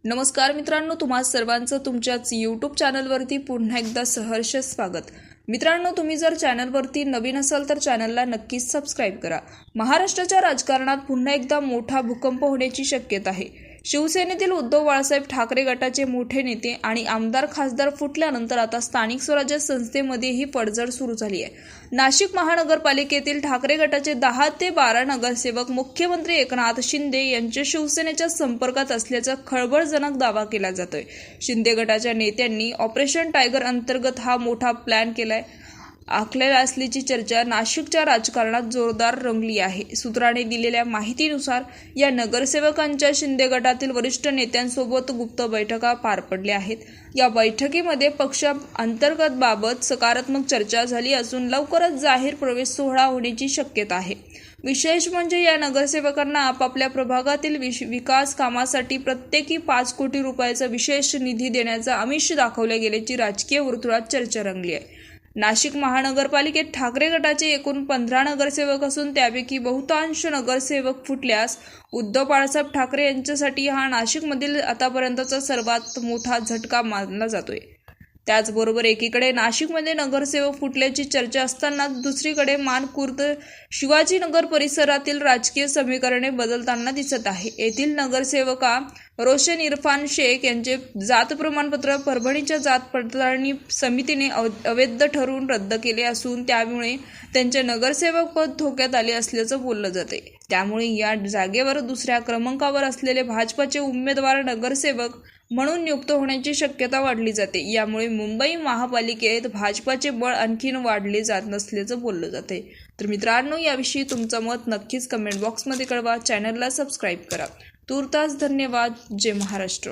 नमस्कार मित्रांनो, तुम्हा सर्वांचं तुमच्याच यूट्यूब चॅनलवरती पुन्हा एकदा सहर्ष स्वागत। मित्रांनो, तुम्ही जर चॅनलवरती नवीन असाल तर चॅनलला नक्कीच सबस्क्राईब करा। महाराष्ट्राच्या राजकारणात पुन्हा एकदा मोठा भूकंप होण्याची शक्यता आहे। शिवसेनेतील उद्धव बाळासाहेब ठाकरे गटाचे मोठे नेते आणि आमदार खासदार फुटल्यानंतर आता स्थानिक स्वराज्य संस्थेमध्येही पडझड सुरू झाली आहे। नाशिक महानगरपालिकेतील ठाकरे गटाचे 10 ते 12 नगरसेवक मुख्यमंत्री एकनाथ शिंदे यांच्या शिवसेनेच्या संपर्कात असल्याचा खळबळजनक दावा केला जातोय। शिंदे गटाच्या नेत्यांनी ऑपरेशन टायगर अंतर्गत हा मोठा प्लॅन केलाय आखलेला असल्याची चर्चा नाशिकच्या राजकारणात जोरदार रंगली आहे। सूत्रांनी दिलेल्या माहितीनुसार या नगरसेवकांच्या शिंदे गटातील वरिष्ठ नेत्यांसोबत गुप्त बैठका पार पडल्या आहेत। या बैठकीमध्ये पक्ष अंतर्गत बाबत सकारात्मक चर्चा झाली असून लवकरच जाहीर प्रवेश सोहळा होण्याची शक्यता आहे। विशेष म्हणजे या नगरसेवकांना आपापल्या प्रभागातील विकास कामासाठी प्रत्येकी 5 कोटी रुपयाचा विशेष निधी देण्याचा आमिष दाखवले गेल्याची राजकीय वर्तुळात चर्चा रंगली आहे। नाशिक महानगरपालिकेत ठाकरे गटाचे एकूण 15 नगरसेवक असून त्यापैकी बहुतांश नगरसेवक फुटल्यास उद्धव बाळासाहेब ठाकरे यांच्यासाठी हा नाशिकमधील आतापर्यंतचा सर्वात मोठा झटका मानला जातोय। त्याचबरोबर एकीकडे नाशिकमध्ये नगरसेवक फुटल्याची चर्चा असताना दुसरीकडे मानखुर्द शिवाजीनगर परिसरातील राजकीय समीकरणे बदलताना दिसत आहे। येथील नगरसेवका रोशन इरफान शेख यांचे जात प्रमाणपत्र परभणीच्या जात पडताळणी समितीने अवैध ठरवून रद्द केले असून त्यामुळे त्यांचे नगरसेवक पद धोक्यात आले असल्याचं बोललं जाते। त्यामुळे या जागेवर दुसऱ्या क्रमांकावर असलेले भाजपाचे उमेदवार नगरसेवक म्हणून नियुक्त होण्याची शक्यता वाढली जाते। यामुळे मुंबई महापालिकेत भाजपाचे बळ आणखीन वाढले जात नसल्याचं बोललं जाते। तर मित्रांनो, याविषयी तुमचं मत नक्कीच कमेंट बॉक्समध्ये कळवा। चॅनलला सबस्क्राईब करा। तूर्तास धन्यवाद। जय महाराष्ट्र।